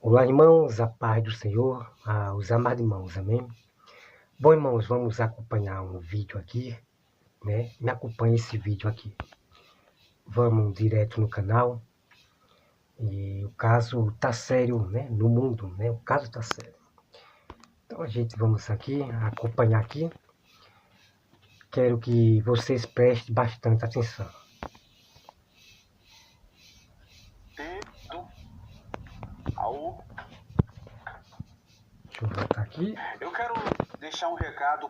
Olá, irmãos, a paz do Senhor, os amados irmãos, amém? Bom, irmãos, vamos acompanhar um vídeo aqui, né? Me acompanhe esse vídeo aqui. Vamos direto no canal. E o caso tá sério, né? No mundo, né? O caso tá sério. Então a gente vamos aqui, acompanhar aqui. Quero que vocês prestem bastante atenção. Deixa eu voltar aqui. Eu quero deixar um recado.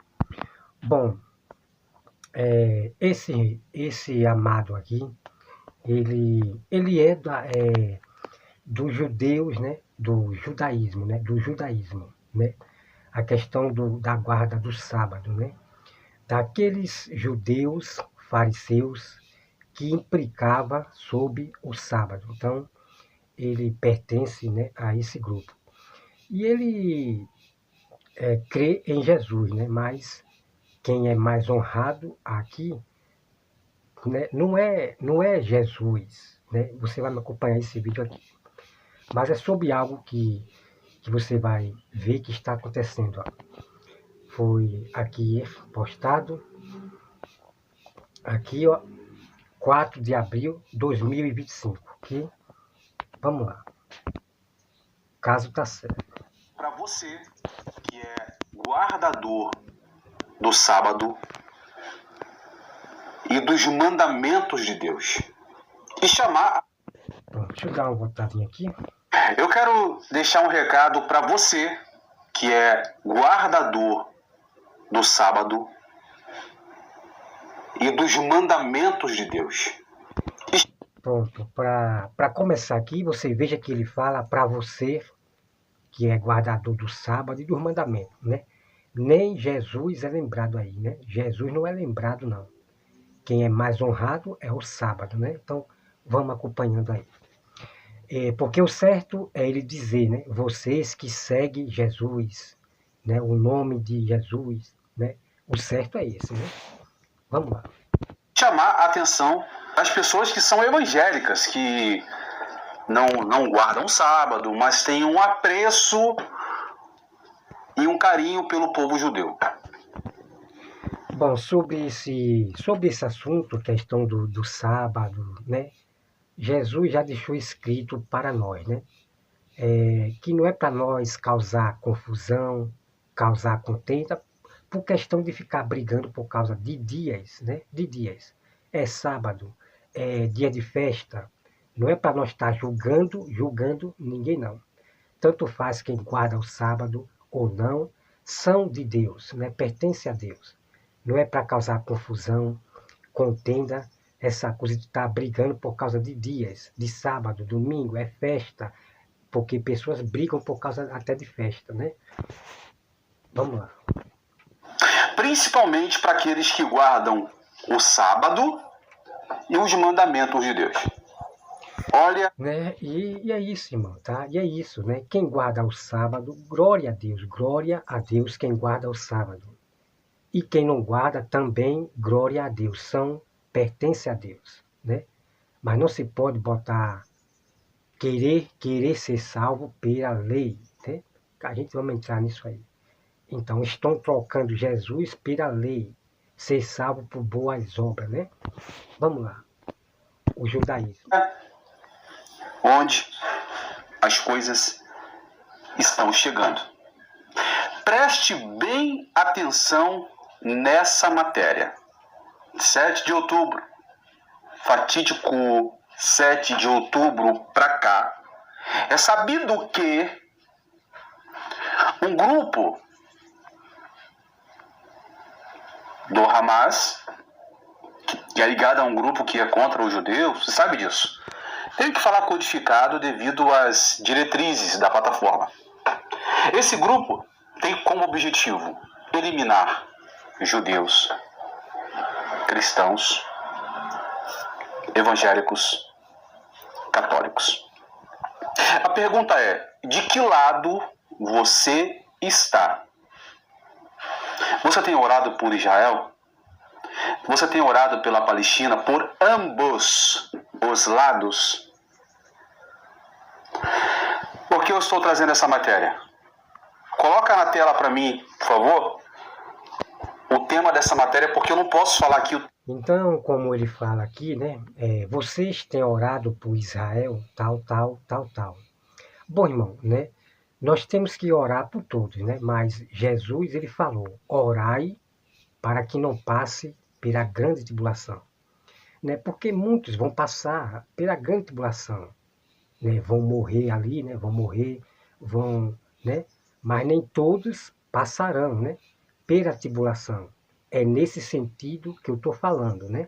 Bom, esse amado aqui, ele é dos judeus, né? Do judaísmo, né? Do judaísmo, né? A questão da guarda do sábado, né? Daqueles judeus fariseus que implicava sobre o sábado. Então, ele pertence, né, a esse grupo. E ele crê em Jesus, né? Mas quem é mais honrado aqui, né, não é Jesus, né? Você vai me acompanhar esse vídeo aqui. Mas é sobre algo que você vai ver que está acontecendo. Ó. Foi aqui postado, aqui, ó, 4 de abril de 2025. Aqui, vamos lá. O caso tá certo. Para você que é guardador do sábado e dos mandamentos de Deus. E chamar. Pronto, deixa eu dar uma voltadinha aqui. Eu quero deixar um recado para você que é guardador do sábado e dos mandamentos de Deus. Pronto, para começar aqui, você veja que ele fala para você que é guardador do sábado e dos mandamentos, né? Nem Jesus é lembrado aí, né? Jesus não é lembrado, não. Quem é mais honrado é o sábado, né? Então, vamos acompanhando aí. Porque o certo é ele dizer, né? Vocês que seguem Jesus, né? O nome de Jesus, né? O certo é esse, né? Vamos lá. Chamar a atenção das pessoas que são evangélicas, que não guardam o sábado, mas têm um apreço e um carinho pelo povo judeu. Bom, sobre esse assunto, questão do sábado, né? Jesus já deixou escrito para nós, né? Que não é para nós causar confusão, causar contenda, por questão de ficar brigando por causa de dias, né? De dias. É sábado, é dia de festa. Não é para nós estar julgando ninguém, não. Tanto faz quem guarda o sábado ou não, são de Deus, né? Pertence a Deus. Não é para causar confusão, contenda, essa coisa de estar brigando por causa de dias, de sábado, domingo, é festa, porque pessoas brigam por causa até de festa, né? Vamos lá. Principalmente para aqueles que guardam o sábado e os mandamentos de Deus. Olha, Né? E é isso, irmão, tá? E é isso, né? Quem guarda o sábado, glória a Deus quem guarda o sábado. E quem não guarda também, glória a Deus, pertence a Deus, né? Mas não se pode botar querer ser salvo pela lei, né? A gente vai entrar nisso aí. Então, estão trocando Jesus pela lei, ser salvo por boas obras, né? Vamos lá. O judaísmo. onde as coisas estão chegando. Preste bem atenção nessa matéria. 7 de outubro, fatídico 7 de outubro para cá, é sabido que um grupo do Hamas, que é ligado a um grupo que é contra os judeus, você sabe disso, teve que falar codificado devido às diretrizes da plataforma. Esse grupo tem como objetivo eliminar judeus, cristãos, evangélicos, católicos. A pergunta é: de que lado você está? Você tem orado por Israel? Você tem orado pela Palestina, por ambos os lados? Porque eu estou trazendo essa matéria? Coloca na tela para mim, por favor, o tema dessa matéria, porque eu não posso falar aqui. Então, como ele fala aqui, né? Vocês têm orado por Israel, tal, tal, tal, tal. Bom, irmão, né? Nós temos que orar por todos, né? Mas Jesus, ele falou, orai para que não passe pela grande tribulação, né? Porque muitos vão passar pela grande tribulação, né? Vão morrer ali, né? Vão morrer, né? Mas nem todos passarão, né? Pela tribulação. É nesse sentido que eu estou falando, né?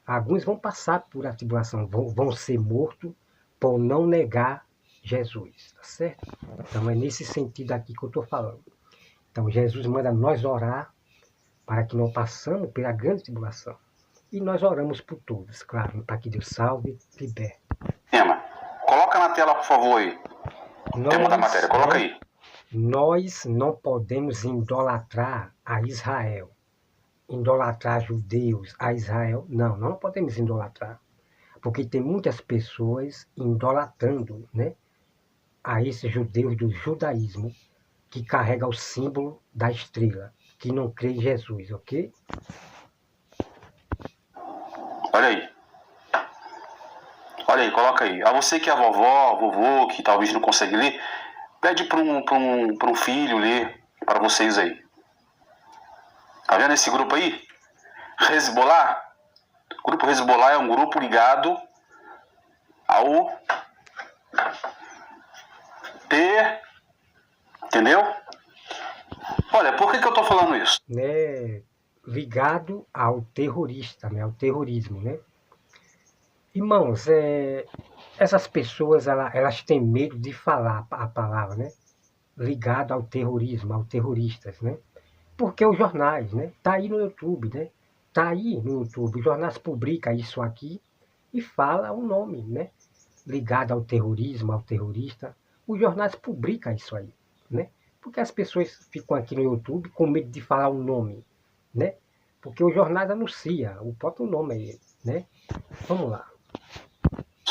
Alguns vão passar por a tribulação, vão ser mortos por não negar Jesus, tá certo? Então é nesse sentido aqui que eu estou falando. Então Jesus manda nós orar para que não passamos pela grande tribulação. E nós oramos por todos, claro, para que Deus salve e liberte. Tema. Coloca na tela, por favor, aí. O tema da matéria, coloca aí. Nós não podemos idolatrar a Israel. Idolatrar judeus a Israel. Não, não podemos idolatrar. Porque tem muitas pessoas idolatrando, né, a esses judeus do judaísmo que carrega o símbolo da estrela, que não crê em Jesus, ok? Olha aí. Olha aí, coloca aí. A você que é a vovó, vovô, que talvez não consegue ler, pede para um filho ler para vocês aí. Tá vendo esse grupo aí? Hezbollah. O grupo Hezbollah é um grupo ligado ao Entendeu? Olha, por que eu estou falando isso? Né, ligado ao terrorista, né, ao terrorismo, né? Irmãos, essas pessoas, elas têm medo de falar a palavra, né? Ligado ao terrorismo, aos terroristas, né? Porque os jornais, né? Tá aí no YouTube, né? Tá aí no YouTube. Os jornais publicam isso aqui e fala o nome, né? Ligado ao terrorismo, ao terrorista. Os jornais publicam isso aí, né? Porque as pessoas ficam aqui no YouTube com medo de falar o nome, né? Porque os jornais anunciam o próprio nome aí, né? Vamos lá.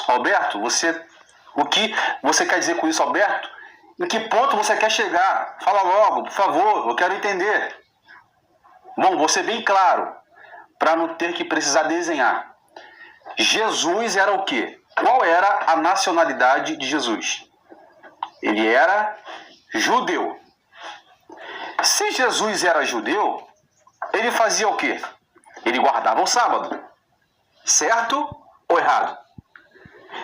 Alberto, o que você quer dizer com isso, Alberto? Em que ponto você quer chegar? Fala logo, por favor, eu quero entender. Bom, vou ser bem claro, para não ter que precisar desenhar. Jesus era o quê? Qual era a nacionalidade de Jesus? Ele era judeu. Se Jesus era judeu, ele fazia o quê? Ele guardava o sábado. Certo ou errado?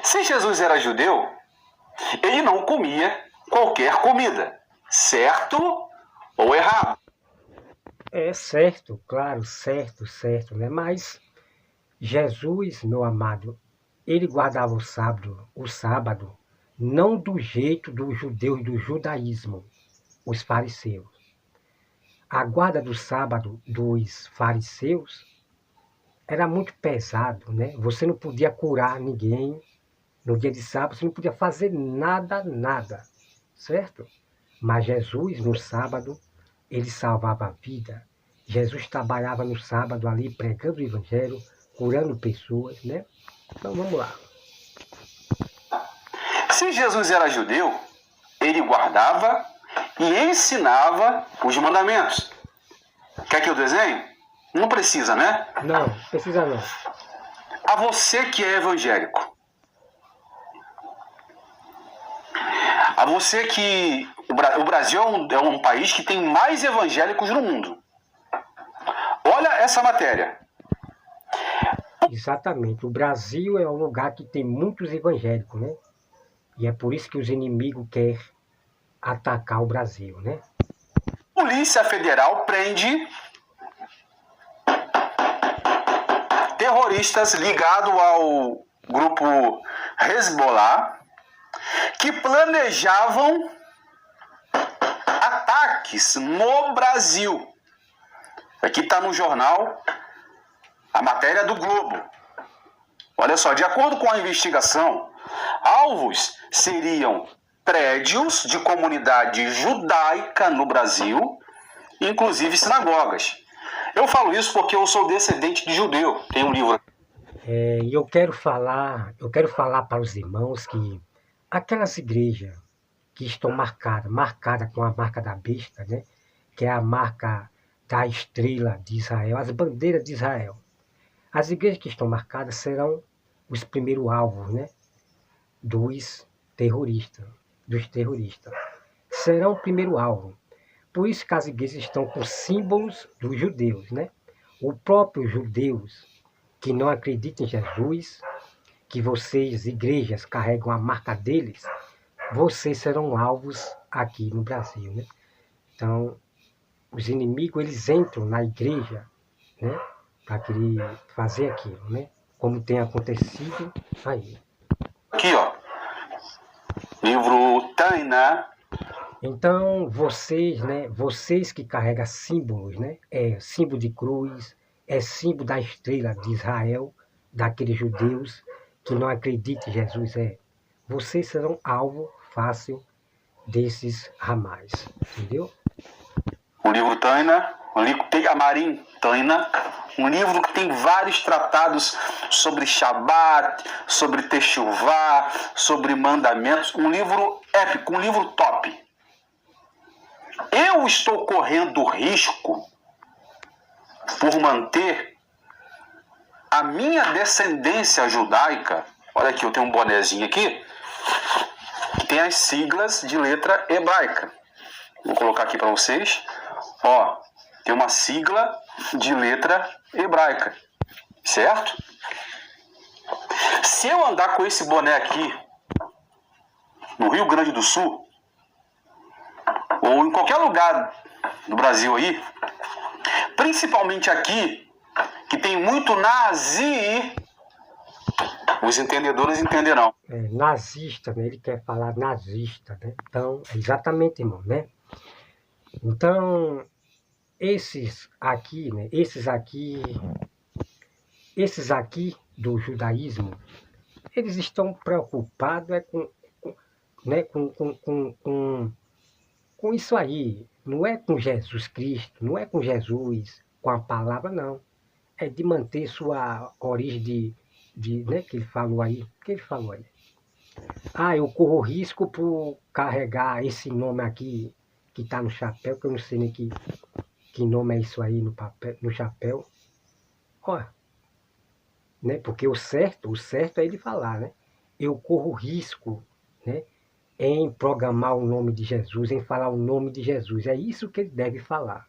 Se Jesus era judeu, ele não comia qualquer comida. Certo ou errado? É certo, claro, certo, né? Mas Jesus, meu amado, ele guardava o sábado, não do jeito dos judeus do judaísmo, os fariseus. A guarda do sábado dos fariseus era muito pesado, né? Você não podia curar ninguém no dia de sábado, você não podia fazer nada, certo? Mas Jesus, no sábado, ele salvava a vida. Jesus trabalhava no sábado ali, pregando o evangelho, curando pessoas, né? Então vamos lá. Se Jesus era judeu, ele guardava e ensinava os mandamentos. Quer que eu desenhe? Não precisa, né? Não, precisa não. A você que é evangélico. A você que... O Brasil é um país que tem mais evangélicos no mundo. Olha essa matéria. Exatamente. O Brasil é um lugar que tem muitos evangélicos, né? E é por isso que os inimigos querem atacar o Brasil, né? Polícia Federal prende terroristas ligados ao grupo Hezbollah que planejavam ataques no Brasil. Aqui está no jornal a matéria do Globo. Olha só, de acordo com a investigação, alvos seriam prédios de comunidade judaica no Brasil, inclusive sinagogas. Eu falo isso porque eu sou descendente de judeu. Tem um livro. E eu quero falar para os irmãos que aquelas igrejas que estão marcada com a marca da besta, né? Que é a marca da estrela de Israel, as bandeiras de Israel. As igrejas que estão marcadas serão os primeiros alvos, né? Dos terroristas, Serão o primeiro alvo. Por isso que as igrejas estão com símbolos dos judeus, né? O próprio judeus que não acreditam em Jesus, que vocês, igrejas, carregam a marca deles, vocês serão alvos aqui no Brasil, né? Então, os inimigos, eles entram na igreja, né? Para querer fazer aquilo, né? Como tem acontecido aí. Aqui, ó. Livro Tainá. Então, vocês, né? Vocês que carregam símbolos, né? É símbolo de cruz, é símbolo da estrela de Israel, daqueles judeus que não acreditam em Jesus. Vocês serão alvo fácil desses ramais, entendeu? O livro Tainá, o livro Amarim Tainá, um livro que tem vários tratados sobre Shabat, sobre Techuvá, sobre mandamentos, um livro épico, um livro top. Eu estou correndo risco por manter a minha descendência judaica. Olha aqui, eu tenho um bonezinho aqui que tem as siglas de letra hebraica. Vou colocar aqui para vocês. Ó, tem uma sigla de letra hebraica, certo? Se eu andar com esse boné aqui no Rio Grande do Sul, ou em qualquer lugar do Brasil aí, principalmente aqui, que tem muito nazi, os entendedores entenderão. Nazista, né? Ele quer falar nazista, né? Então, exatamente, irmão, né? Então, esses aqui, né? Esses aqui do judaísmo, eles estão preocupados né, com isso aí. Não é com Jesus Cristo, não é com Jesus, com a palavra, não. É de manter sua origem né, que ele falou aí. O que ele falou aí? Eu corro risco por carregar esse nome aqui que está no chapéu, que eu não sei nem que nome é isso aí no chapéu. Olha, né? Porque o certo é ele falar, né? Eu corro risco, né? Em programar o nome de Jesus, em falar o nome de Jesus. É isso que ele deve falar.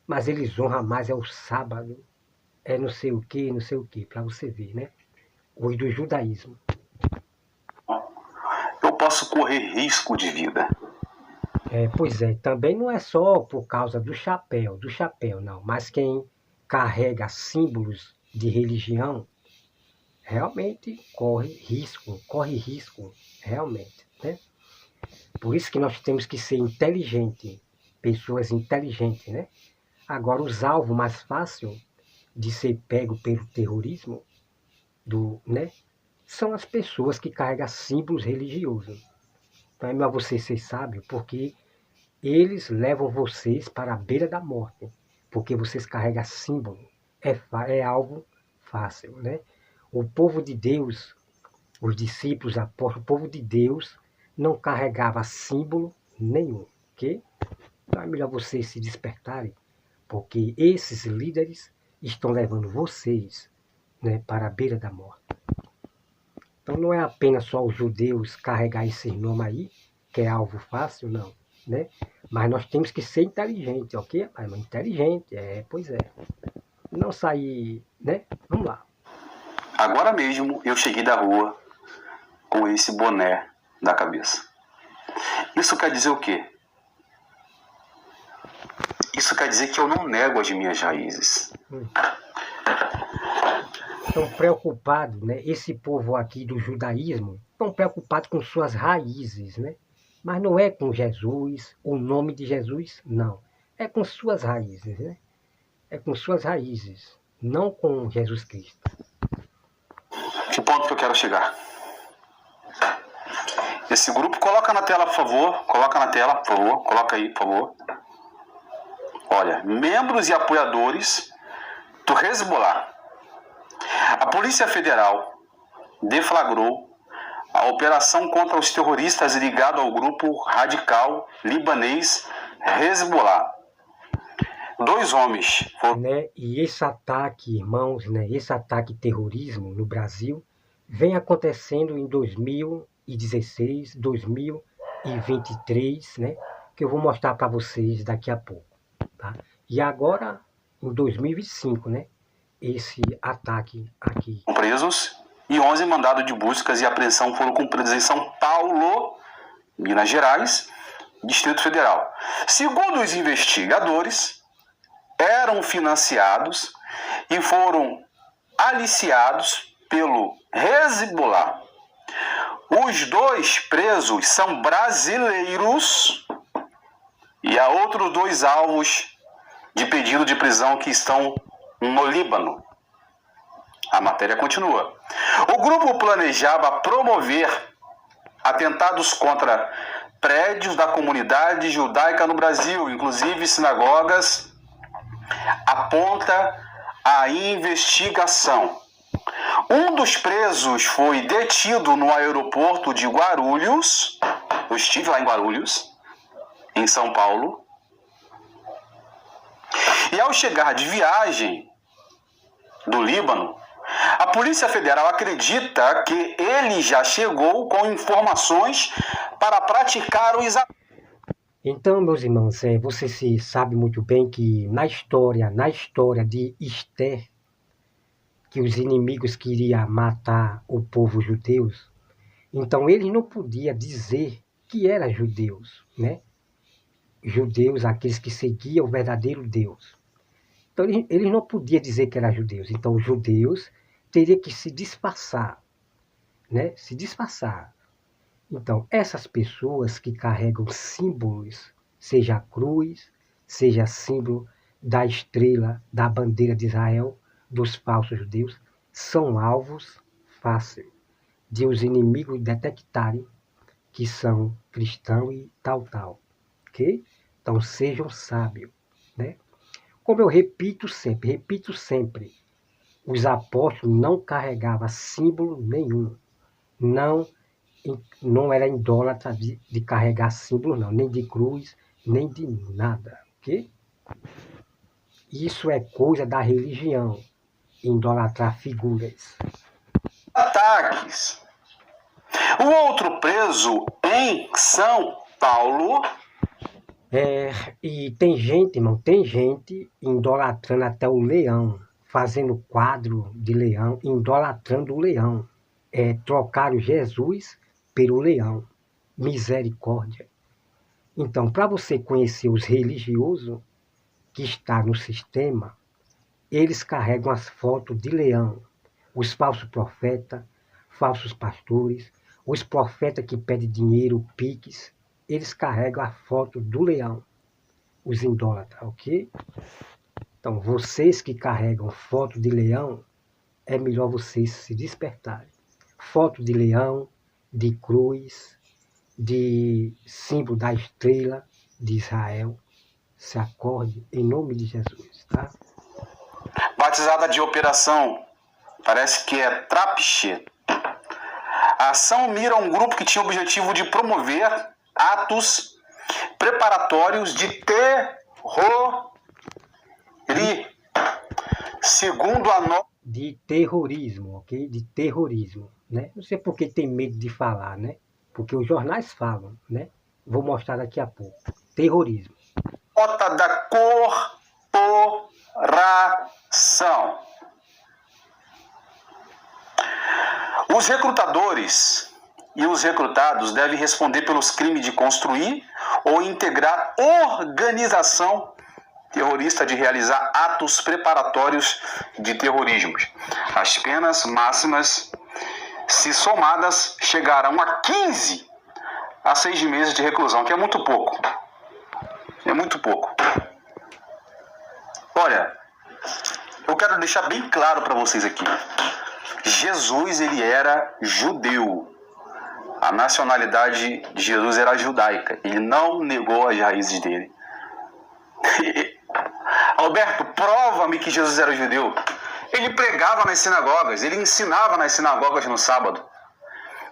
Mas eles honram mais, é o sábado, é não sei o que, para você ver, né? Os do judaísmo. Eu posso correr risco de vida. Pois é, também não é só por causa do chapéu, não. Mas quem carrega símbolos de religião, realmente corre risco, realmente, né? Por isso que nós temos que ser inteligentes, pessoas inteligentes, né? Agora, os alvos mais fáceis de ser pego pelo terrorismo, né? São as pessoas que carregam símbolos religiosos. Então é melhor você ser sábio, porque eles levam vocês para a beira da morte, porque vocês carregam símbolo. É algo fácil, né? O povo de Deus, os discípulos, apóstolos, o povo de Deus não carregava símbolo nenhum, ok? Então é melhor vocês se despertarem, porque esses líderes estão levando vocês, né, para a beira da morte. Então não é apenas só os judeus carregar esse nome aí, que é alvo fácil, não, né? Mas nós temos que ser inteligentes, ok? Mas inteligente, pois é. Não sair, né? Vamos lá. Agora mesmo eu cheguei da rua com esse boné na cabeça. Isso quer dizer o quê? Isso quer dizer que eu não nego as minhas raízes. Estão preocupados, né? Esse povo aqui do judaísmo, estão preocupados com suas raízes, né? Mas não é com Jesus, o nome de Jesus, não. É com suas raízes, né? É com suas raízes, não com Jesus Cristo. Que ponto que eu quero chegar? Esse grupo, coloca na tela, por favor. Coloca na tela, por favor. Coloca aí, por favor. Olha, membros e apoiadores do Hezbollah. A Polícia Federal deflagrou a operação contra os terroristas ligada ao grupo radical libanês Hezbollah. 2 homens foram... E esse ataque, irmãos, esse ataque terrorismo no Brasil vem acontecendo em 2016, 2023, que eu vou mostrar para vocês daqui a pouco. Tá? E agora, em 2025, esse ataque aqui. Presos e 11 mandados de buscas e apreensão foram cumpridos em São Paulo, Minas Gerais, Distrito Federal. Segundo os investigadores, eram financiados e foram aliciados pelo Hezbollah. Os 2 presos são brasileiros e há outros 2 alvos de pedido de prisão que estão no Líbano. A matéria continua. O grupo planejava promover atentados contra prédios da comunidade judaica no Brasil, inclusive sinagogas, aponta a investigação. Um dos presos foi detido no aeroporto de Guarulhos. Eu estive lá em Guarulhos, em São Paulo. E ao chegar de viagem do Líbano, a Polícia Federal acredita que ele já chegou com informações para praticar o exame. Então, meus irmãos, você se sabe muito bem que na história de Esther, que os inimigos queriam matar o povo judeu, então eles não podiam dizer que eram judeus, Judeus, aqueles que seguiam o verdadeiro Deus. Então eles não podiam dizer que eram judeus. Então os judeus teriam que se disfarçar, Se disfarçar. Então, essas pessoas que carregam símbolos, seja a cruz, seja símbolo da estrela, da bandeira de Israel, dos falsos judeus, são alvos fáceis de os inimigos detectarem que são cristãos e tal, ok? Então, sejam sábios, Como eu repito sempre, os apóstolos não carregavam símbolo nenhum, não era idólatra de carregar símbolo, não, nem de cruz, nem de nada, ok? Isso é coisa da religião, idolatrar figuras. Ataques. O outro preso em São Paulo. E tem gente, irmão, idolatrando até o leão, fazendo quadro de leão, idolatrando o leão. Trocaram Jesus pelo leão. Misericórdia. Então, para você conhecer os religiosos que estão no sistema, eles carregam as fotos de leão. Os falsos profetas, falsos pastores, os profetas que pedem dinheiro, piques, eles carregam a foto do leão. Os idólatras, ok? Então, vocês que carregam foto de leão, é melhor vocês se despertarem. Foto de leão, de cruz, de símbolo da estrela de Israel. Se acorde em nome de Jesus, tá? Batizada de operação, parece que é Trapiche. A ação mira um grupo que tinha o objetivo de promover atos preparatórios de segundo a de terrorismo, ok? De terrorismo, Não sei por que tem medo de falar, Porque os jornais falam, Vou mostrar daqui a pouco. Terrorismo. Nota da corporação. Os recrutadores e os recrutados devem responder pelos crimes de construir ou integrar organização terrorista, de realizar atos preparatórios de terrorismo. As penas máximas, se somadas, chegarão a 15 a 6 meses de reclusão, que é muito pouco. É muito pouco. Olha, eu quero deixar bem claro para vocês aqui. Jesus, ele era judeu. A nacionalidade de Jesus era judaica. Ele não negou as raízes dele. Alberto, prova-me que Jesus era judeu. Ele pregava nas sinagogas, ele ensinava nas sinagogas no sábado.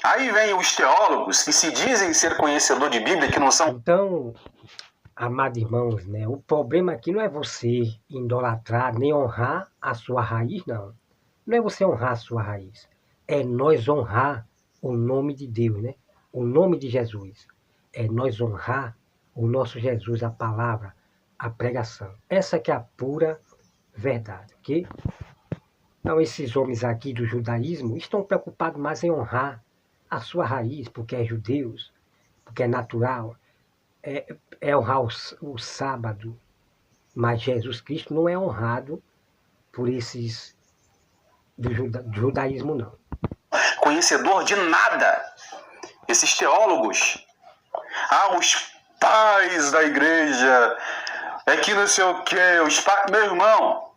Aí vem os teólogos que se dizem ser conhecedor de Bíblia, que não são. Então, amados irmãos, né, o problema aqui não é você idolatrar nem honrar a sua raiz, não. Não é você honrar a sua raiz. É nós honrar o nome de Deus, né? O nome de Jesus. É nós honrar o nosso Jesus, a palavra, a pregação. Essa que é a pura verdade, ok? Então, esses homens aqui do judaísmo estão preocupados mais em honrar a sua raiz, porque é judeus, porque é natural, é honrar o sábado. Mas Jesus Cristo não é honrado por esses do judaísmo, não. Conhecedor de nada. Esses teólogos, os pais da igreja, é que não sei o que, os pais. Meu irmão,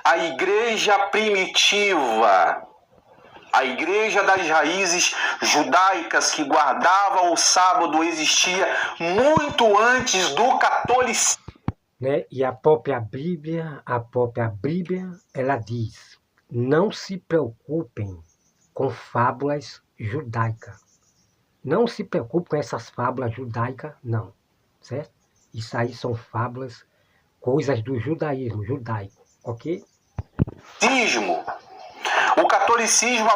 a igreja primitiva, a igreja das raízes judaicas que guardavam o sábado existia muito antes do catolicismo. Né? E a própria Bíblia, ela diz: não se preocupem com fábulas judaicas. Não se preocupe com essas fábulas judaicas, não. Certo? Isso aí são fábulas, coisas do judaísmo, judaico, ok? O catolicismo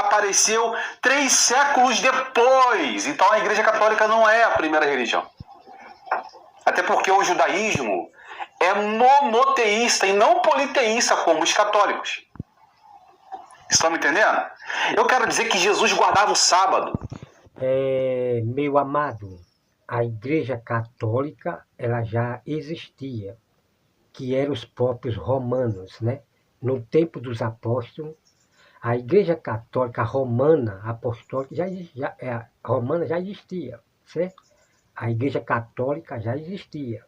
apareceu 3 séculos depois. Então a Igreja Católica não é a primeira religião. Até porque o judaísmo é monoteísta e não politeísta como os católicos. Estão me entendendo? Eu quero dizer que Jesus guardava o sábado. Meu amado, a Igreja Católica ela já existia, que eram os próprios romanos, né? No tempo dos apóstolos, a Igreja Católica Romana Apostólica romana já existia, certo? A Igreja Católica já existia,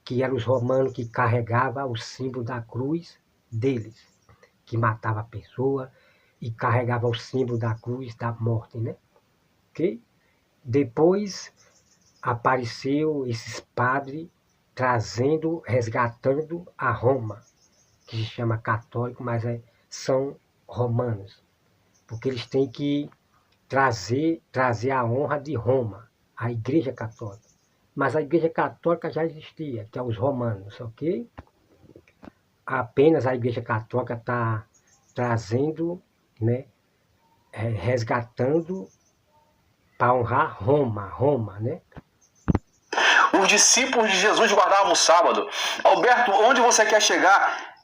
que eram os romanos que carregavam o símbolo da cruz deles, que matava a pessoa e carregava o símbolo da cruz da morte, né? Ok? Depois apareceu esses padres resgatando a Roma, que se chama católico, mas são romanos, porque eles têm que trazer a honra de Roma, a Igreja Católica. Mas a Igreja Católica já existia, que é os romanos, ok? Apenas a Igreja Católica está trazendo, né, resgatando para honrar Roma, né? Os discípulos de Jesus guardavam o sábado. Alberto, onde você quer chegar?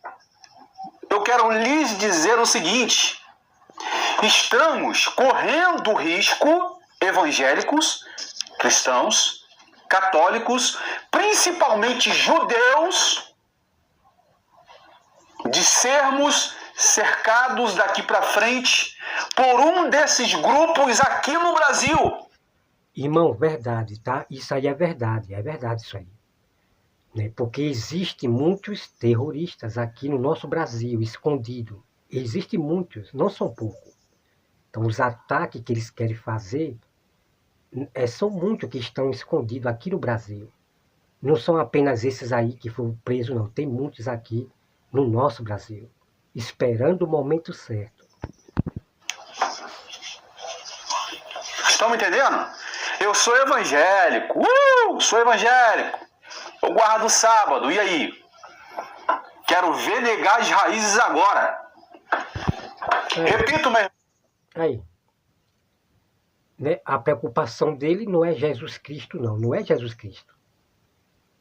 Eu quero lhes dizer o seguinte: estamos correndo risco, evangélicos, cristãos, católicos, principalmente judeus, de sermos cercados daqui para frente por um desses grupos aqui no Brasil. Irmão, verdade, tá? Isso aí é verdade isso aí. Né? Porque existem muitos terroristas aqui no nosso Brasil, escondidos. Existem muitos, não são poucos. Então, os ataques que eles querem fazer são muitos que estão escondidos aqui no Brasil. Não são apenas esses aí que foram presos, não. Tem muitos aqui no nosso Brasil, esperando o momento certo. Estão me entendendo? Eu sou evangélico. Sou evangélico. Eu guardo o sábado. E aí? Quero ver negar as raízes agora. Repito, meu. Aí. Né? A preocupação dele não é Jesus Cristo, não. Não é Jesus Cristo.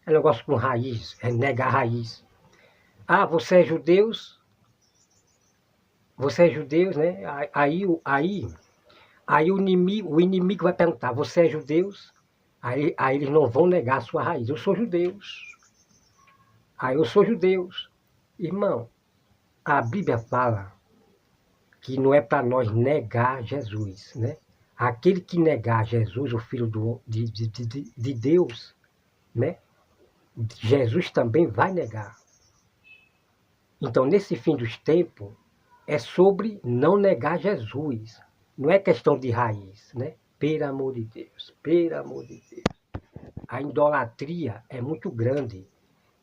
É negócio com raiz, é negar a raiz. Você é judeus? Você é judeus, né? Aí o inimigo vai perguntar: você é judeus? Aí eles não vão negar a sua raiz. Eu sou judeus. Eu sou judeus. Irmão, a Bíblia fala que não é para nós negar Jesus, né? Aquele que negar Jesus, o Filho de Deus, né? Jesus também vai negar. Então, nesse fim dos tempos, é sobre não negar Jesus. Não é questão de raiz, né? Pelo amor de Deus, pelo amor de Deus. A idolatria é muito grande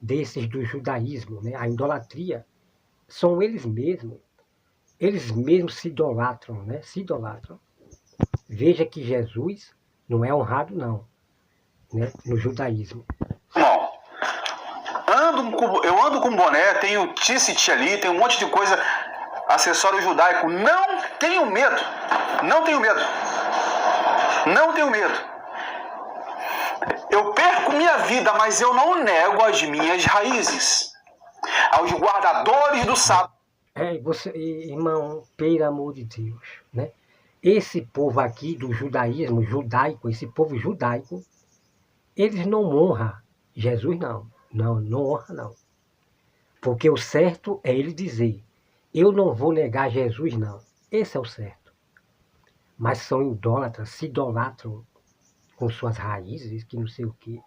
desses do judaísmo, né? A idolatria são eles mesmos se idolatram, né? Se idolatram. Veja que Jesus não é honrado, não, né, no judaísmo. Irmão, eu ando com boné, tenho t-shirt ali, tem um monte de coisa, acessório judaico. Não tenho medo. Não tenho medo. Não tenho medo. Eu perco minha vida, mas eu não nego as minhas raízes. Aos guardadores do sábado. Irmão, pelo amor de Deus, né? Esse povo aqui do judaísmo, judaico, esse povo judaico, eles não honram Jesus, não. Não honra, não. Porque o certo é ele dizer, eu não vou negar Jesus, não. Esse é o certo. Mas são idólatras, se idolatram com suas raízes, que não sei o quê.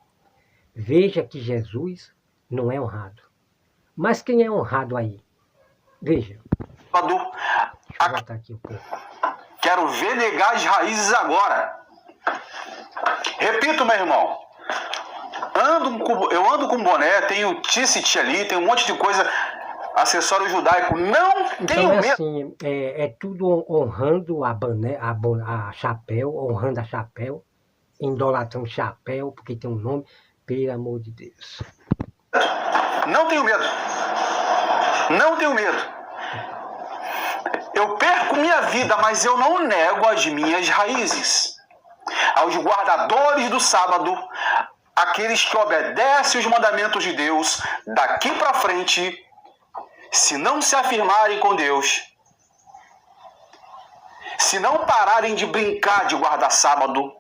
Veja que Jesus não é honrado. Mas quem é honrado aí? Veja. Deixa eu botar aqui um pouco. Quero ver negar as raízes agora. Repito, meu irmão. Eu ando com boné, tenho t-shirt ali, tem um monte de coisa, acessório judaico. Não tenho medo. Assim, é tudo honrando a chapéu, honrando a chapéu, idolatrando chapéu, porque tem um nome, pelo amor de Deus. Não tenho medo. Não tenho medo. Eu perco minha vida, mas eu não nego as minhas raízes. Aos guardadores do sábado, aqueles que obedecem os mandamentos de Deus, daqui para frente, se não se afirmarem com Deus, se não pararem de brincar de guardar sábado,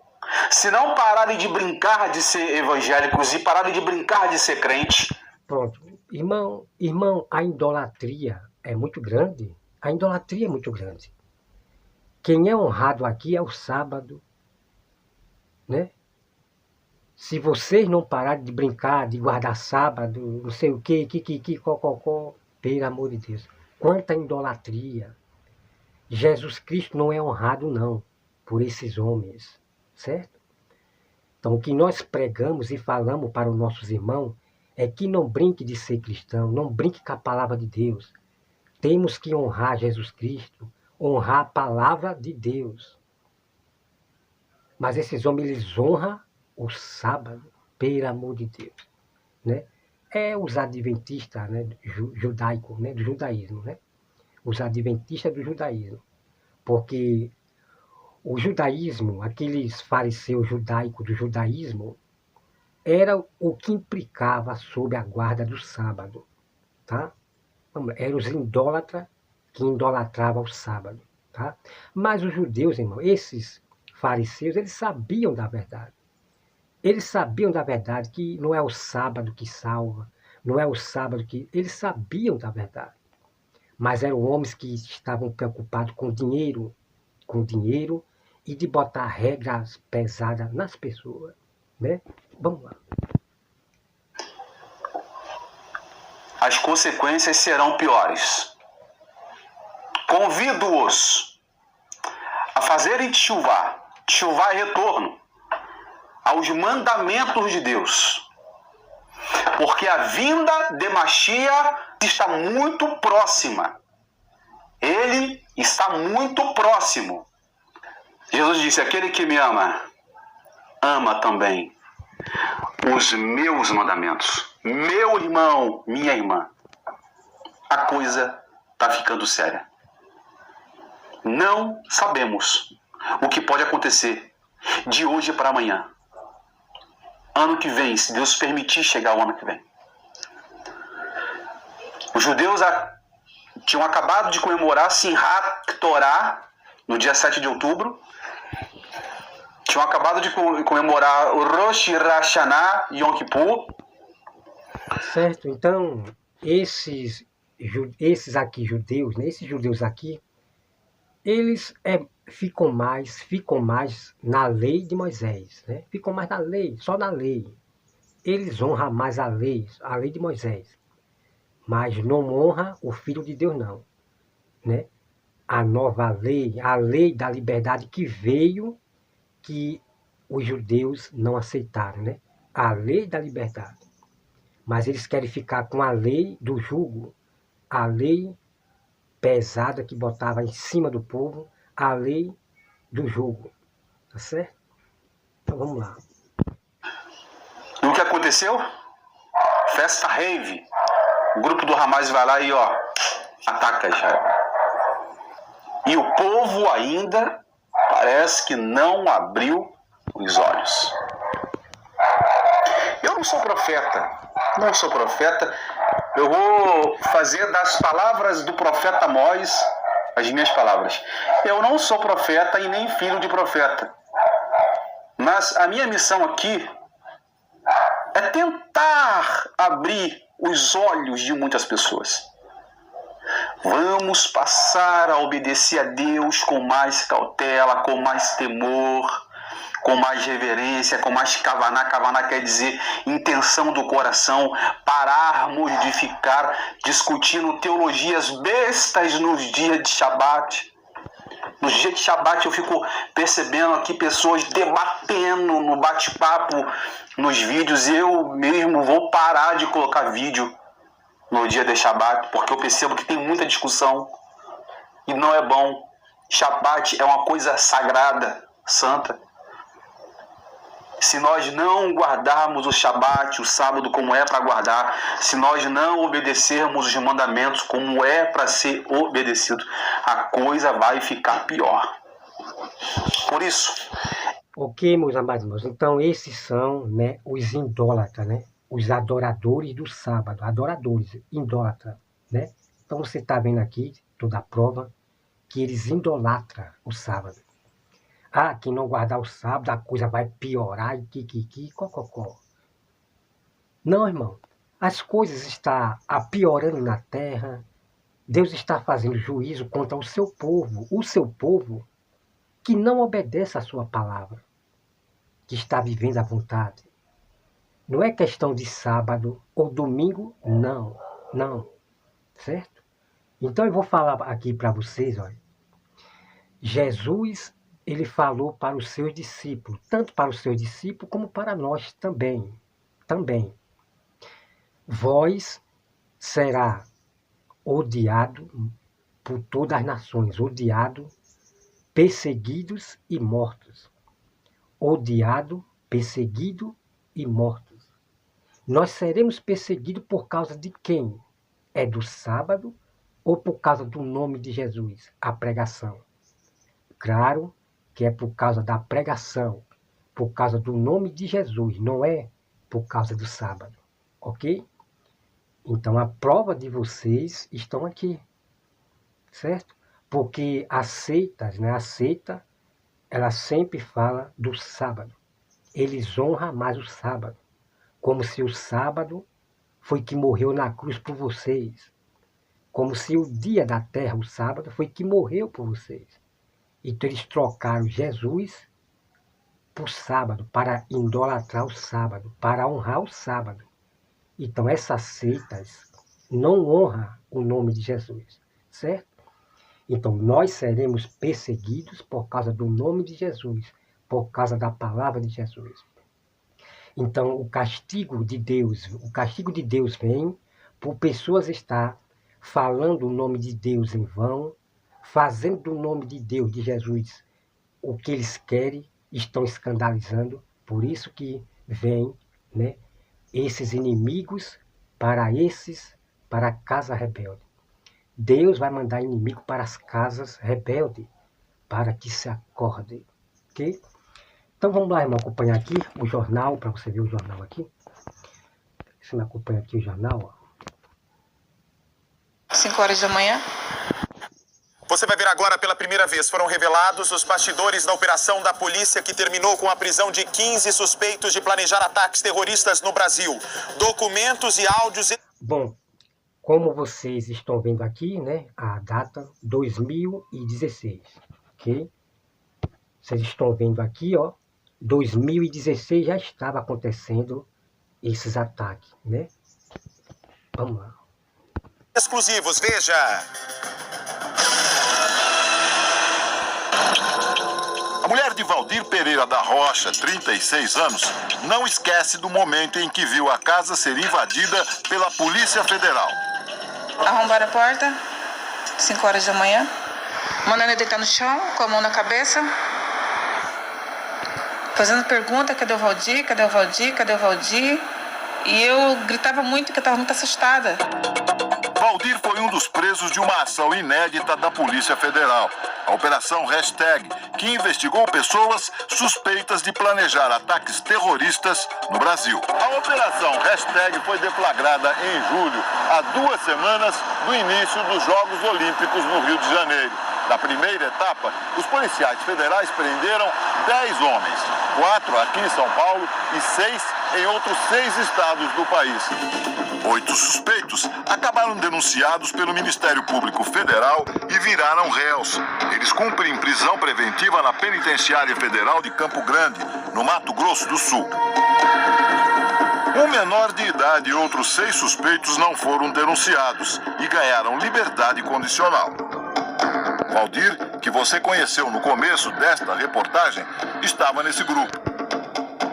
se não pararem de brincar de ser evangélicos e pararem de brincar de ser crente. Pronto. Irmão, a idolatria é muito grande. A idolatria é muito grande. Quem é honrado aqui é o sábado, né? Se vocês não pararem de brincar, de guardar sábado, não sei o quê, cococó, pelo amor de Deus. Quanta idolatria. Jesus Cristo não é honrado, não, por esses homens, certo? Então, o que nós pregamos e falamos para os nossos irmãos é que não brinque de ser cristão, não brinque com a palavra de Deus. Temos que honrar Jesus Cristo, honrar a palavra de Deus. Mas esses homens, eles honram o sábado, pelo amor de Deus, né? É os adventistas, né, judaicos, né, do judaísmo, né? Os adventistas do judaísmo. Porque o judaísmo, aqueles fariseus judaicos do judaísmo, era o que implicava sobre a guarda do sábado, tá? Eram os idólatras que idolatravam o sábado, tá? Mas os judeus, irmão, esses fariseus, eles sabiam da verdade. Eles sabiam da verdade que não é o sábado que salva, não é o sábado que... Eles sabiam da verdade. Mas eram homens que estavam preocupados com dinheiro e de botar regras pesadas nas pessoas, né? Vamos lá. As consequências serão piores. Convido-os a fazerem tchuvá é retorno, aos mandamentos de Deus. Porque a vinda de Mashiach está muito próxima. Ele está muito próximo. Jesus disse, aquele que me ama, ama também os meus mandamentos. Meu irmão, minha irmã. A coisa está ficando séria. Não sabemos o que pode acontecer de hoje para amanhã. Ano que vem, se Deus permitir chegar o ano que vem. Os judeus tinham acabado de comemorar Simchat Torah no dia 7 de outubro. Tinham acabado de comemorar o Rosh Hashanah Yom Kippur. Certo, então esses aqui judeus, né, esses judeus aqui, eles ficam mais na lei de Moisés, né? Ficam mais na lei, só na lei. Eles honram mais a lei de Moisés. Mas não honra o Filho de Deus, não, né? A nova lei, a lei da liberdade que veio, que os judeus não aceitaram, né? A lei da liberdade. Mas eles querem ficar com a lei do jugo, a lei pesada que botava em cima do povo, a lei do jugo. tá certo? Então vamos lá. E o que aconteceu? Festa rave. O grupo do Hamas vai lá e ataca Israel. E o povo ainda parece que não abriu os olhos. Eu não sou profeta. Eu vou fazer das palavras do profeta Amós as minhas palavras. Eu não sou profeta e nem filho de profeta. Mas a minha missão aqui é tentar abrir os olhos de muitas pessoas. Vamos passar a obedecer a Deus com mais cautela, com mais temor, com mais reverência, com mais kavaná. Kavaná quer dizer intenção do coração. Pararmos de ficar discutindo teologias bestas nos dias de Shabat. Nos dias de Shabat eu fico percebendo aqui pessoas debatendo no bate-papo, nos vídeos. Eu mesmo vou parar de colocar vídeo no dia de Shabat, porque eu percebo que tem muita discussão e não é bom. Shabat é uma coisa sagrada, santa. Se nós não guardarmos o Shabat, o sábado, como é para guardar, se nós não obedecermos os mandamentos como é para ser obedecido, a coisa vai ficar pior. Por isso... Ok, meus amados irmãos, então esses são, né, os idólatras, né? Os adoradores do sábado, adoradores, idólatra, né? Então você está vendo aqui toda a prova que eles idolatram o sábado. Ah, quem não guardar o sábado, a coisa vai piorar e cococó. Não, irmão, as coisas estão piorando na terra. Deus está fazendo juízo contra o seu povo que não obedece à sua palavra, que está vivendo à vontade. Não é questão de sábado ou domingo, não, certo? Então eu vou falar aqui para vocês, olha. Jesus, ele falou para os seus discípulos, tanto para os seus discípulos como para nós também. Vós será odiado por todas as nações, odiado, perseguidos e mortos. Odiado, perseguido e mortos. Nós seremos perseguidos por causa de quem? É do sábado ou por causa do nome de Jesus, a pregação? Claro que é por causa da pregação, por causa do nome de Jesus, não é por causa do sábado, ok? Então a prova de vocês estão aqui, certo? Porque as seitas, né? A seita, ela sempre fala do sábado. Eles honram mais o sábado, como se o sábado foi que morreu na cruz por vocês. Como se o dia da terra, o sábado, foi que morreu por vocês. Então eles trocaram Jesus por sábado, para idolatrar o sábado, para honrar o sábado. Então essas seitas não honram o nome de Jesus, certo? Então nós seremos perseguidos por causa do nome de Jesus, por causa da palavra de Jesus. Então o castigo de Deus vem por pessoas estar falando o nome de Deus em vão, fazendo do nome de Deus, de Jesus, o que eles querem, estão escandalizando. Por isso que vem, né, esses inimigos para a casa rebelde. Deus vai mandar inimigo para as casas rebeldes, para que se acordem, ok? Então vamos lá, irmão, acompanhar aqui o jornal, para você ver o jornal aqui. Você me acompanha aqui o jornal, ó. 5 horas da manhã. Você vai ver agora pela primeira vez, foram revelados os bastidores da operação da polícia que terminou com a prisão de 15 suspeitos de planejar ataques terroristas no Brasil. Documentos e áudios... Bom, como vocês estão vendo aqui, né, a data 2016, ok? Vocês estão vendo aqui, ó, 2016 já estava acontecendo esses ataques, né? Vamos lá. Exclusivos, veja! A mulher de Valdir Pereira da Rocha, 36 anos, não esquece do momento em que viu a casa ser invadida pela Polícia Federal. Arrombaram a porta, 5 horas da manhã. Mandando ele deitar no chão, com a mão na cabeça. fazendo pergunta, cadê o Valdir, cadê o Valdir, cadê o Valdir? E eu gritava muito, porque eu estava muito assustada. Valdir foi um dos presos de uma ação inédita da Polícia Federal, a Operação Hashtag, que investigou pessoas suspeitas de planejar ataques terroristas no Brasil. A Operação Hashtag foi deflagrada em julho, há 2 semanas do início dos Jogos Olímpicos no Rio de Janeiro. Na primeira etapa, os policiais federais prenderam 10 homens, 4 aqui em São Paulo e 6 em outros 6 estados do país. 8 suspeitos acabaram denunciados pelo Ministério Público Federal e viraram réus. Eles cumprem prisão preventiva na Penitenciária Federal de Campo Grande, no Mato Grosso do Sul. Um menor de idade e outros 6 suspeitos não foram denunciados e ganharam liberdade condicional. Valdir, que você conheceu no começo desta reportagem, estava nesse grupo.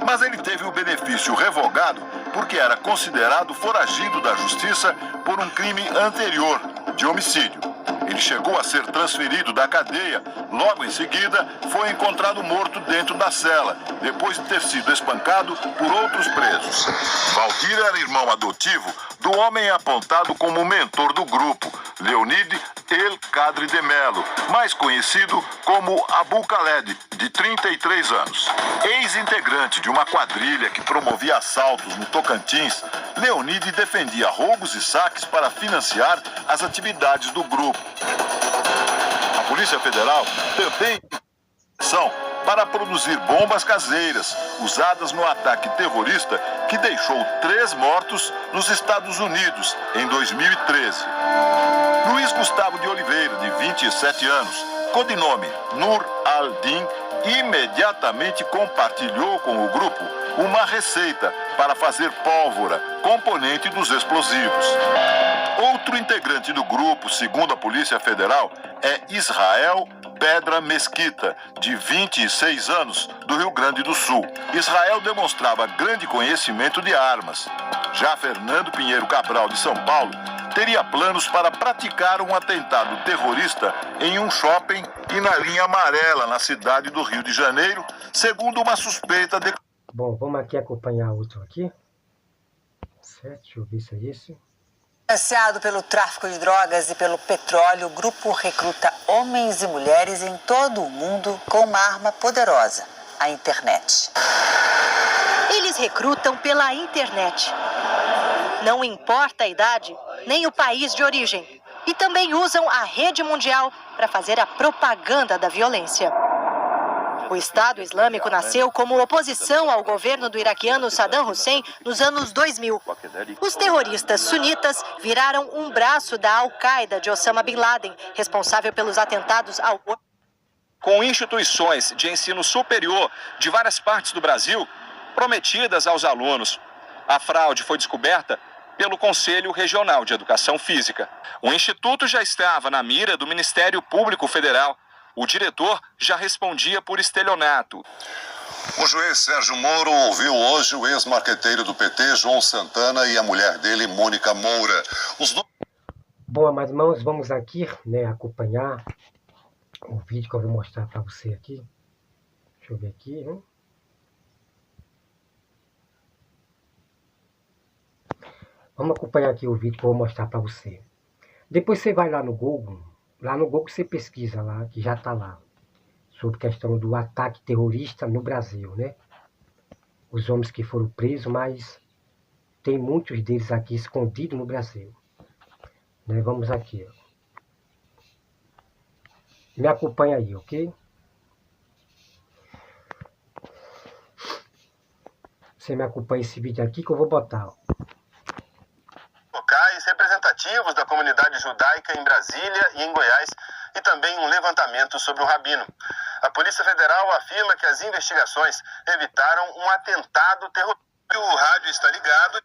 Mas ele teve o benefício revogado porque era considerado foragido da justiça por um crime anterior, de homicídio. Ele chegou a ser transferido da cadeia. Logo em seguida, foi encontrado morto dentro da cela, depois de ter sido espancado por outros presos. Valdir era irmão adotivo do homem apontado como mentor do grupo, Leonid El Kadri de Mello, mais conhecido como Abu Khaled, de 33 anos. Ex-integrante de uma quadrilha que promovia assaltos no Tocantins, Leonid defendia roubos e saques para financiar as atividades do grupo. A Polícia Federal também tem ação para produzir bombas caseiras usadas no ataque terrorista que deixou 3 mortos nos Estados Unidos em 2013. Luiz Gustavo de Oliveira, de 27 anos, codinome Nur al-Din, imediatamente compartilhou com o grupo uma receita para fazer pólvora, componente dos explosivos. Outro integrante do grupo, segundo a Polícia Federal, é Israel Pedra Mesquita, de 26 anos, do Rio Grande do Sul. Israel demonstrava grande conhecimento de armas. Já Fernando Pinheiro Cabral, de São Paulo, teria planos para praticar um atentado terrorista em um shopping e na linha amarela, na cidade do Rio de Janeiro, segundo uma suspeita de... Bom, vamos aqui acompanhar outro aqui. Certo, deixa eu ver se é esse. Financiado pelo tráfico de drogas e pelo petróleo, o grupo recruta homens e mulheres em todo o mundo com uma arma poderosa, a internet. Eles recrutam pela internet. Não importa a idade, nem o país de origem. E também usam a rede mundial para fazer a propaganda da violência. O Estado Islâmico nasceu como oposição ao governo do iraquiano Saddam Hussein nos anos 2000. Os terroristas sunitas viraram um braço da Al-Qaeda de Osama Bin Laden, responsável pelos atentados ao... Com instituições de ensino superior de várias partes do Brasil prometidas aos alunos. A fraude foi descoberta pelo Conselho Regional de Educação Física. O instituto já estava na mira do Ministério Público Federal. O diretor já respondia por estelionato. O juiz Sérgio Moro ouviu hoje o ex-marqueteiro do PT, João Santana, e a mulher dele, Mônica Moura. Bom, meus irmãos, vamos aqui, acompanhar o vídeo que eu vou mostrar para você aqui. Deixa eu ver aqui, Vamos acompanhar aqui o vídeo que eu vou mostrar para você. Depois você vai lá no Google. Lá no Google você pesquisa lá, que já está lá, sobre a questão do ataque terrorista no Brasil, Os homens que foram presos, mas tem muitos deles aqui escondidos no Brasil. Vamos aqui, Me acompanha aí, ok? Você me acompanha esse vídeo aqui que eu vou botar, Locais representativos da comunidade judaica em Brasília e em Goiás, e também um levantamento sobre um rabino. A Polícia Federal afirma que as investigações evitaram um atentado terrorista. O rádio está ligado.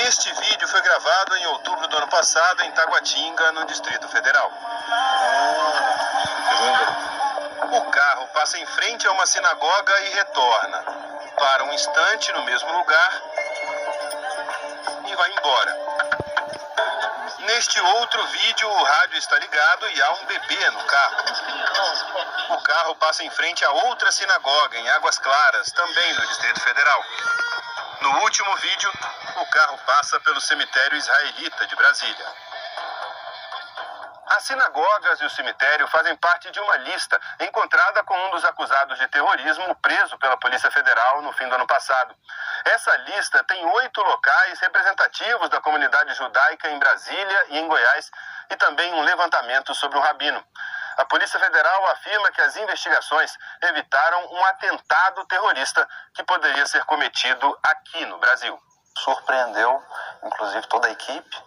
Este vídeo foi gravado em outubro do ano passado em Taguatinga, no Distrito Federal. O carro passa em frente a uma sinagoga e retorna. Para um instante no mesmo lugar e vai embora. Neste outro vídeo, o rádio está ligado e há um bebê no carro. O carro passa em frente a outra sinagoga em Águas Claras, também no Distrito Federal. No último vídeo, o carro passa pelo cemitério israelita de Brasília. As sinagogas e o cemitério fazem parte de uma lista encontrada com um dos acusados de terrorismo preso pela Polícia Federal no fim do ano passado. Essa lista tem 8 locais representativos da comunidade judaica em Brasília e em Goiás e também um levantamento sobre o rabino. A Polícia Federal afirma que as investigações evitaram um atentado terrorista que poderia ser cometido aqui no Brasil. Surpreendeu, inclusive, toda a equipe,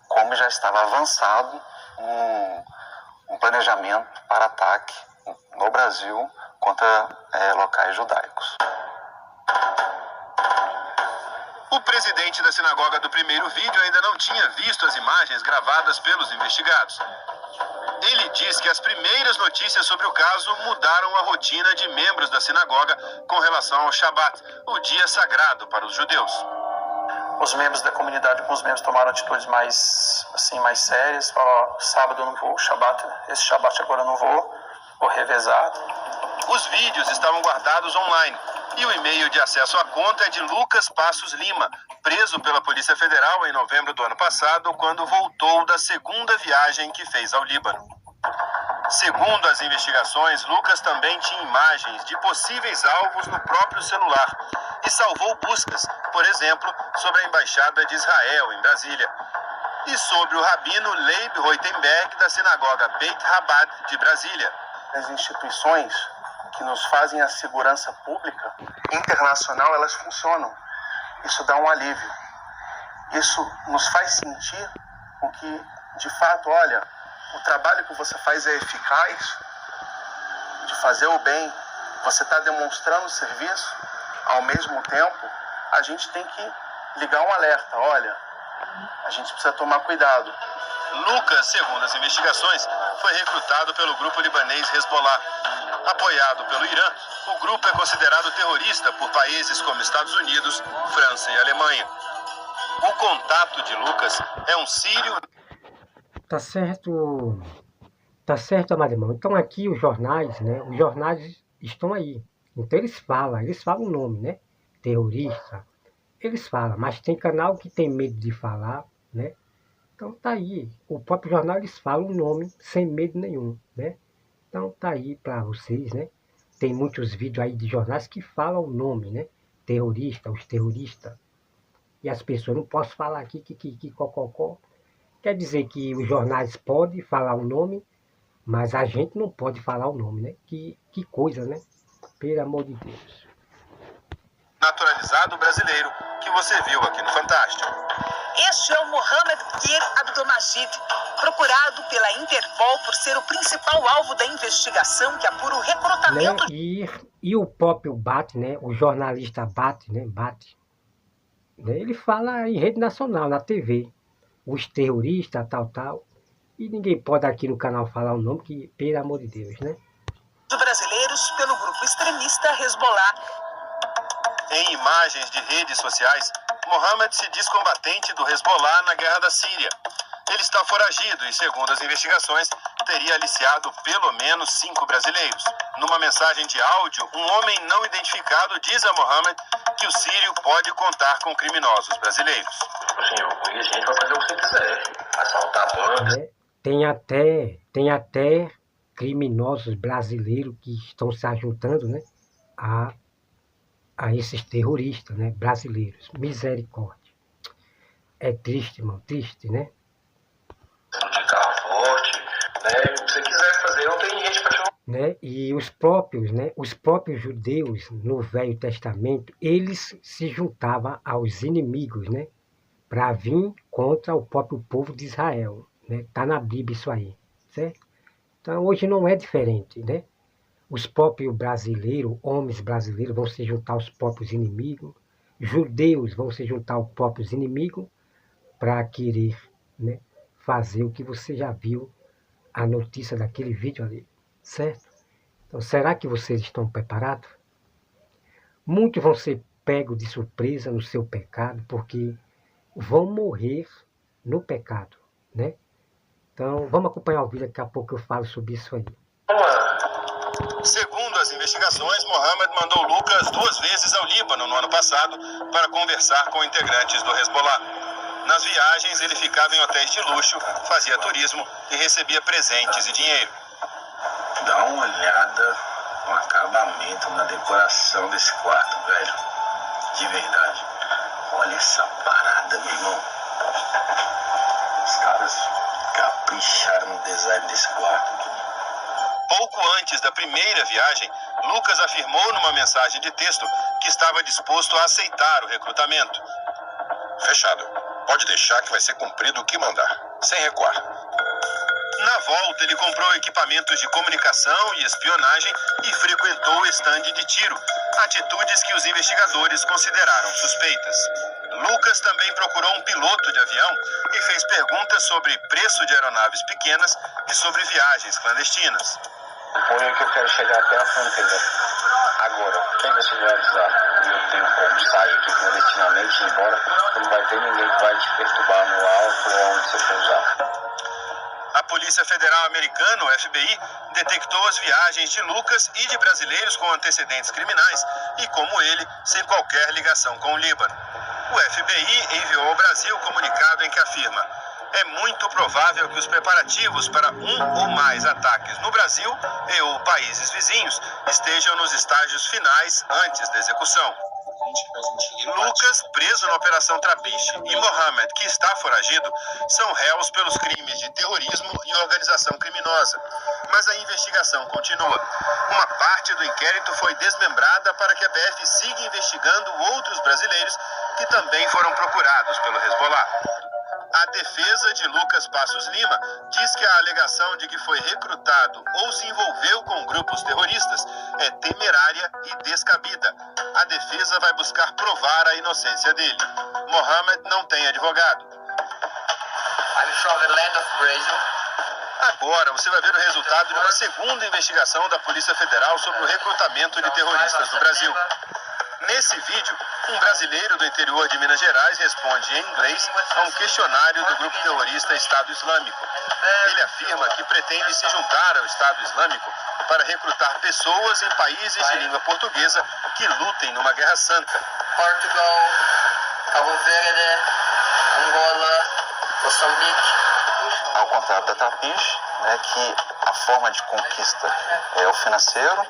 como já estava avançado um planejamento para ataque no Brasil contra locais judaicos. O presidente da sinagoga do primeiro vídeo ainda não tinha visto as imagens gravadas pelos investigados. Ele diz que as primeiras notícias sobre o caso mudaram a rotina de membros da sinagoga com relação ao Shabat, o dia sagrado para os judeus. Os membros da comunidade, alguns membros tomaram atitudes mais sérias. Falaram, sábado eu não vou, esse Shabat agora eu não vou revezar. Os vídeos estavam guardados online e o e-mail de acesso à conta é de Lucas Passos Lima, preso pela Polícia Federal em novembro do ano passado, quando voltou da segunda viagem que fez ao Líbano. Segundo as investigações, Lucas também tinha imagens de possíveis alvos no próprio celular e salvou buscas, por exemplo, sobre a Embaixada de Israel em Brasília e sobre o rabino Leib Reutenberg da sinagoga Beit Chabad de Brasília. As instituições que nos fazem a segurança pública internacional, elas funcionam. Isso dá um alívio. Isso nos faz sentir o que, de fato, olha, o trabalho que você faz é eficaz, de fazer o bem, você está demonstrando serviço, ao mesmo tempo, a gente tem que ligar um alerta, olha, a gente precisa tomar cuidado. Lucas, segundo as investigações, foi recrutado pelo grupo libanês Hezbollah. Apoiado pelo Irã, o grupo é considerado terrorista por países como Estados Unidos, França e Alemanha. O contato de Lucas é um sírio... Tá certo, amado irmão. Então aqui os jornais, né? Os jornais estão aí. Então eles falam o nome, né? Terrorista. Eles falam, mas tem canal que tem medo de falar, né? Então tá aí. O próprio jornal eles falam o nome sem medo nenhum, né? Então tá aí para vocês, né? Tem muitos vídeos aí de jornais que falam o nome, né? Terrorista, os terroristas. E as pessoas não posso falar aqui que cococó. Quer dizer que os jornais podem falar o nome, mas a gente não pode falar o nome, né? Que coisa, né? Pelo amor de Deus. Naturalizado brasileiro que você viu aqui no Fantástico. Este é o Mohamed Kir Abdelmajid, procurado pela Interpol por ser o principal alvo da investigação que apura o recrutamento... Né? E o próprio Bate, né? O jornalista Bate, né? Ele fala em rede nacional, na TV. Os terroristas, tal. E ninguém pode aqui no canal falar o nome, que, pelo amor de Deus, né? Brasileiros pelo grupo extremista Hezbollah. Em imagens de redes sociais, Mohamed se diz combatente do Hezbollah na guerra da Síria. Ele está foragido e, segundo as investigações, teria aliciado pelo menos 5 brasileiros. Numa mensagem de áudio, um homem não identificado diz a Mohamed que o sírio pode contar com criminosos brasileiros. Assim, eu conheço, a gente vai fazer o que você quiser. Assaltar bancos. Tem até criminosos brasileiros que estão se ajuntando, né? A esses terroristas, né? Brasileiros. Misericórdia. É triste, irmão. Triste, né? De carro forte, né? O que você quiser fazer, não tem gente para te... Né? E os próprios judeus no Velho Testamento, eles se juntavam aos inimigos, né? Para vir contra o próprio povo de Israel, né? Tá na Bíblia isso aí, certo? Então hoje não é diferente, né? Os próprios brasileiros, homens brasileiros vão se juntar aos próprios inimigos, judeus vão se juntar aos próprios inimigos para querer, né, fazer o que você já viu a notícia daquele vídeo ali, certo? Então será que vocês estão preparados? Muitos vão ser pegos de surpresa no seu pecado, porque vão morrer no pecado, né? Então, vamos acompanhar o vídeo, daqui a pouco eu falo sobre isso aí. Segundo as investigações, Mohamed mandou Lucas 2 vezes ao Líbano no ano passado para conversar com integrantes do Hezbollah. Nas viagens, ele ficava em hotéis de luxo, fazia turismo e recebia presentes e dinheiro. Dá uma olhada no acabamento, na decoração desse quarto, velho. De verdade. Olha essa parada, meu irmão. Os caras capricharam no design desse quarto. Pouco antes da primeira viagem, Lucas afirmou numa mensagem de texto que estava disposto a aceitar o recrutamento. Fechado. Pode deixar que vai ser cumprido o que mandar. Sem recuar. Na volta, ele comprou equipamentos de comunicação e espionagem e frequentou o estande de tiro, atitudes que os investigadores consideraram suspeitas. Lucas também procurou um piloto de avião e fez perguntas sobre preço de aeronaves pequenas e sobre viagens clandestinas. Foi aí que eu quero chegar até a fronteira. Agora, quem você vai avisar? Eu tenho como sair aqui clandestinamente e ir embora, não vai ter ninguém que vai te perturbar no alto ou onde você for usar. A Polícia Federal Americana, o FBI, detectou as viagens de Lucas e de brasileiros com antecedentes criminais e, como ele, sem qualquer ligação com o Líbano. O FBI enviou ao Brasil comunicado em que afirma: é muito provável que os preparativos para um ou mais ataques no Brasil e ou países vizinhos estejam nos estágios finais antes da execução. Lucas, preso na Operação Trapiche, e Mohamed, que está foragido, são réus pelos crimes de terrorismo e organização criminosa. Mas a investigação continua. Uma parte do inquérito foi desmembrada para que a PF siga investigando outros brasileiros que também foram procurados pelo Hezbollah. A defesa de Lucas Passos Lima diz que a alegação de que foi recrutado ou se envolveu com grupos terroristas é temerária e descabida. A defesa vai buscar provar a inocência dele. Mohamed não tem advogado. I'm from the land of Brazil. Agora você vai ver o resultado de uma segunda investigação da Polícia Federal sobre o recrutamento de terroristas no Brasil. Nesse vídeo, um brasileiro do interior de Minas Gerais responde em inglês a um questionário do grupo terrorista Estado Islâmico. Ele afirma que pretende se juntar ao Estado Islâmico para recrutar pessoas em países de língua portuguesa que lutem numa guerra santa. Portugal, Cabo Verde, Angola, Moçambique. Ao contrário da Trapiche, que a forma de conquista é o financeiro.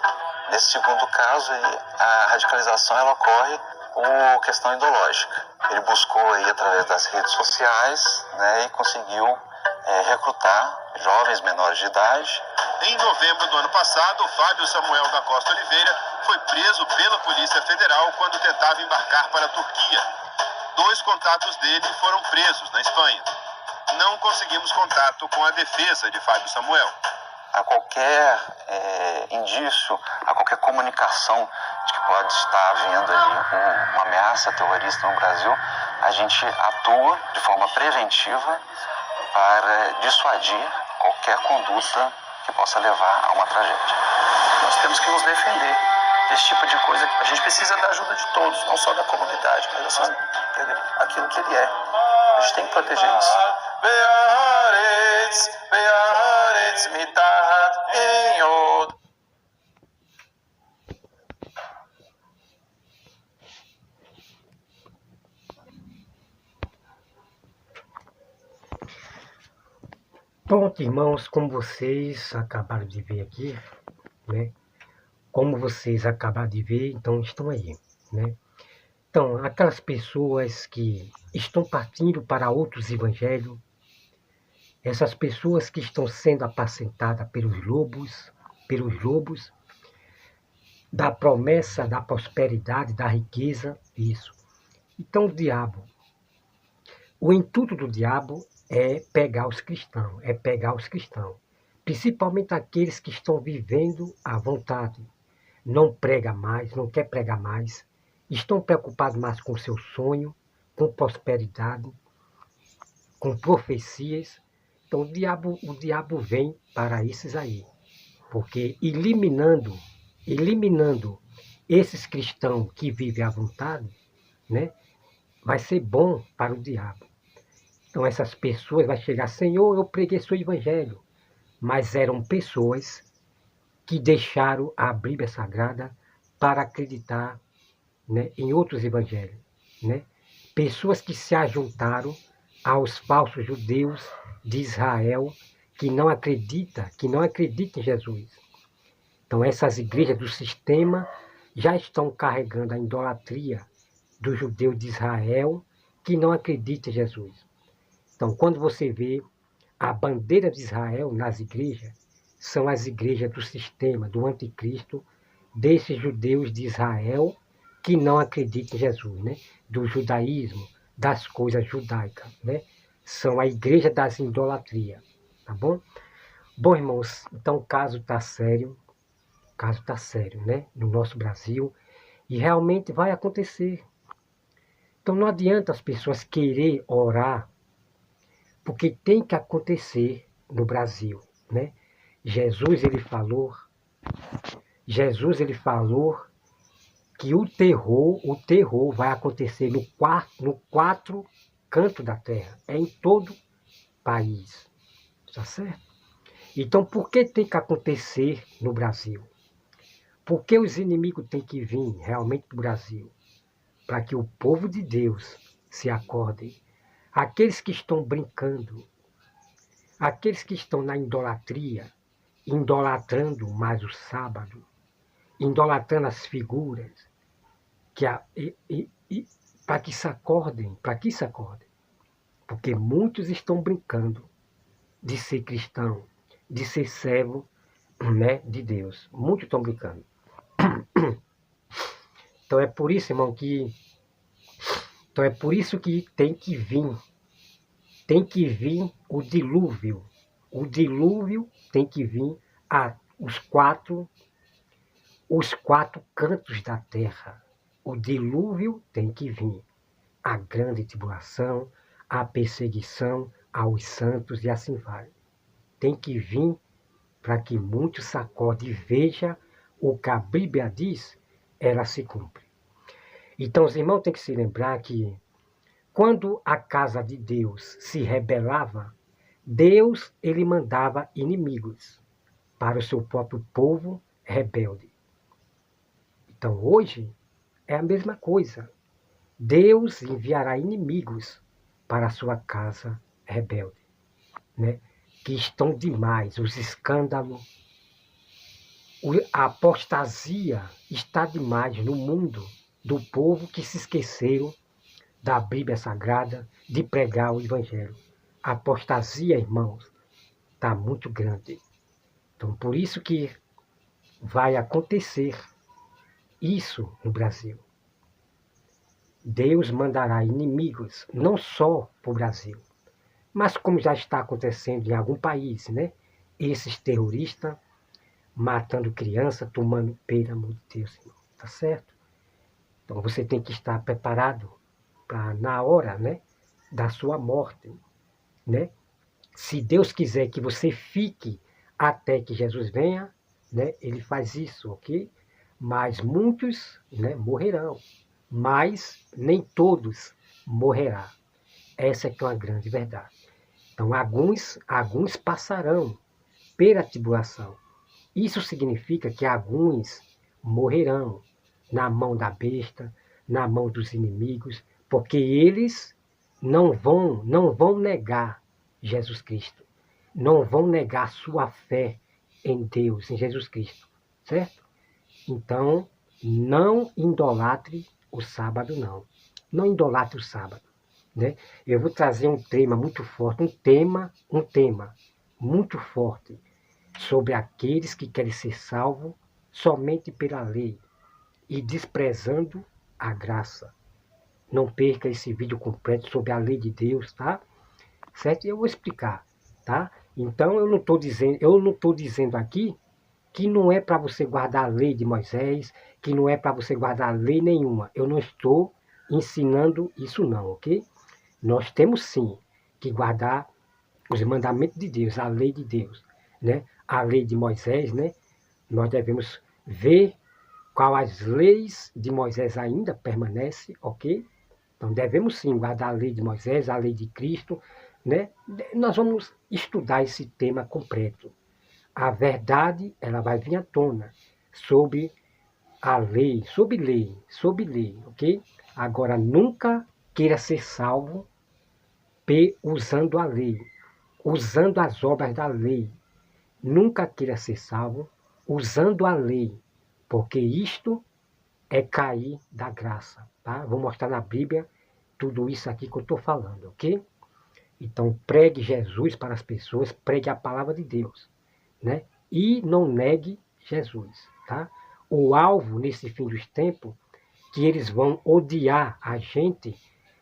Nesse segundo caso, a radicalização ela ocorre por questão ideológica. Ele buscou aí, através das redes sociais, e conseguiu recrutar jovens menores de idade. Em novembro do ano passado, Fábio Samuel da Costa Oliveira foi preso pela Polícia Federal quando tentava embarcar para a Turquia. 2 contatos dele foram presos na Espanha. Não conseguimos contato com a defesa de Fábio Samuel. A qualquer indício, a qualquer comunicação de que pode estar havendo ali uma ameaça terrorista no Brasil, a gente atua de forma preventiva para dissuadir qualquer conduta que possa levar a uma tragédia. Nós temos que nos defender desse tipo de coisa. A gente precisa da ajuda de todos, não só da comunidade, mas assim, aquilo que ele é. A gente tem que proteger isso. Pronto, irmãos, como vocês acabaram de ver aqui, Como vocês acabaram de ver, então estão aí, Então, aquelas pessoas que estão partindo para outros evangelhos, essas pessoas que estão sendo apacentadas pelos lobos, da promessa da prosperidade, da riqueza, isso. Então, o intuito do diabo é pegar os cristãos, principalmente aqueles que estão vivendo à vontade, não prega mais, não quer pregar mais, estão preocupados mais com seu sonho, com prosperidade, com profecias. Então o diabo vem para esses aí, porque eliminando esses cristãos que vivem à vontade, vai ser bom para o diabo. Então essas pessoas vão chegar, Senhor, eu preguei seu evangelho. Mas eram pessoas que deixaram a Bíblia Sagrada para acreditar, né, em outros evangelhos, né? Pessoas que se ajuntaram aos falsos judeus de Israel que não acreditam em Jesus. Então essas igrejas do sistema já estão carregando a idolatria do judeu de Israel que não acredita em Jesus. Então quando você vê a bandeira de Israel nas igrejas, são as igrejas do sistema, do anticristo, desses judeus de Israel que não acreditam em Jesus, né? Do judaísmo, das coisas judaicas, né? São a igreja das idolatrias, tá bom? Bom, irmãos, então o caso está sério, né? No nosso Brasil, e realmente vai acontecer. Então não adianta as pessoas querer orar, porque tem que acontecer no Brasil, né? Jesus ele falou que o terror vai acontecer no quatro cantos da terra, é em todo país, tá certo? Então por que tem que acontecer no Brasil? Por que os inimigos têm que vir realmente para o Brasil? Para que o povo de Deus se acorde. Aqueles que estão brincando, aqueles que estão na idolatria, idolatrando mais o sábado, idolatrando as figuras, para que se acordem, porque muitos estão brincando de ser cristão, de ser servo, né, de Deus. Muitos estão brincando. Então é por isso, irmão, que tem que vir o dilúvio. O dilúvio tem que vir os quatro cantos da terra. O dilúvio tem que vir. A grande tribulação, a perseguição aos santos e assim vai. Tem que vir para que muitos sacodem e vejam o que a Bíblia diz, ela se cumpre. Então os irmãos têm que se lembrar que quando a casa de Deus se rebelava, Deus ele mandava inimigos para o seu próprio povo rebelde. Então hoje é a mesma coisa. Deus enviará inimigos para a sua casa rebelde, né? Que estão demais, os escândalos, a apostasia está demais no mundo do povo que se esqueceram da Bíblia Sagrada, de pregar o Evangelho. A apostasia, irmãos, está muito grande. Então, por isso que vai acontecer isso no Brasil. Deus mandará inimigos, não só para o Brasil, mas como já está acontecendo em algum país, né? Esses terroristas matando criança, tomando pelo amor de Deus, irmão, tá certo? Então você tem que estar preparado para na hora, né, da sua morte, né? Se Deus quiser que você fique até que Jesus venha, né, ele faz isso, ok? Mas muitos, né, morrerão, mas nem todos morrerão. Essa é que é uma grande verdade. Então alguns passarão pela tribulação. Isso significa que alguns morrerão na mão da besta, na mão dos inimigos, porque eles não vão negar Jesus Cristo. Não vão negar sua fé em Deus, em Jesus Cristo. Certo? Então, não idolatre o sábado, não. Não idolatre o sábado. Né? Eu vou trazer um tema muito forte, um tema muito forte sobre aqueles que querem ser salvos somente pela lei e desprezando a graça. Não perca esse vídeo completo sobre a lei de Deus, tá? Certo? Eu vou explicar, tá? Então eu não estou dizendo aqui que não é para você guardar a lei de Moisés, que não é para você guardar lei nenhuma. Eu não estou ensinando isso não, ok? Nós temos sim que guardar os mandamentos de Deus, a lei de Deus, né? A lei de Moisés, né? Nós devemos ver qual as leis de Moisés ainda permanecem, ok? Então devemos sim guardar a lei de Moisés, a lei de Cristo, né? Nós vamos estudar esse tema completo. A verdade, ela vai vir à tona sobre a lei, sobre lei, ok? Agora, nunca queira ser salvo usando a lei, usando as obras da lei. Nunca queira ser salvo usando a lei, porque isto é cair da graça, tá? Vou mostrar na Bíblia tudo isso aqui que eu estou falando, ok? Então, pregue Jesus para as pessoas, pregue a palavra de Deus, né? E não negue Jesus, tá? O alvo nesse fim dos tempos, que eles vão odiar a gente,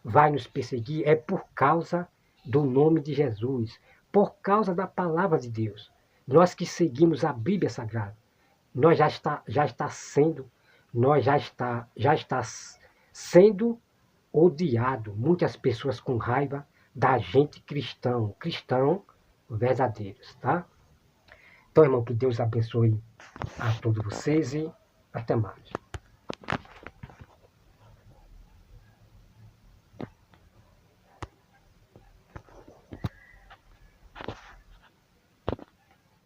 vai nos perseguir, é por causa do nome de Jesus, por causa da palavra de Deus. Nós que seguimos a Bíblia Sagrada, nós já está sendo odiado, muitas pessoas com raiva da gente cristão verdadeiros, tá? Então, irmão, que Deus abençoe a todos vocês e até mais.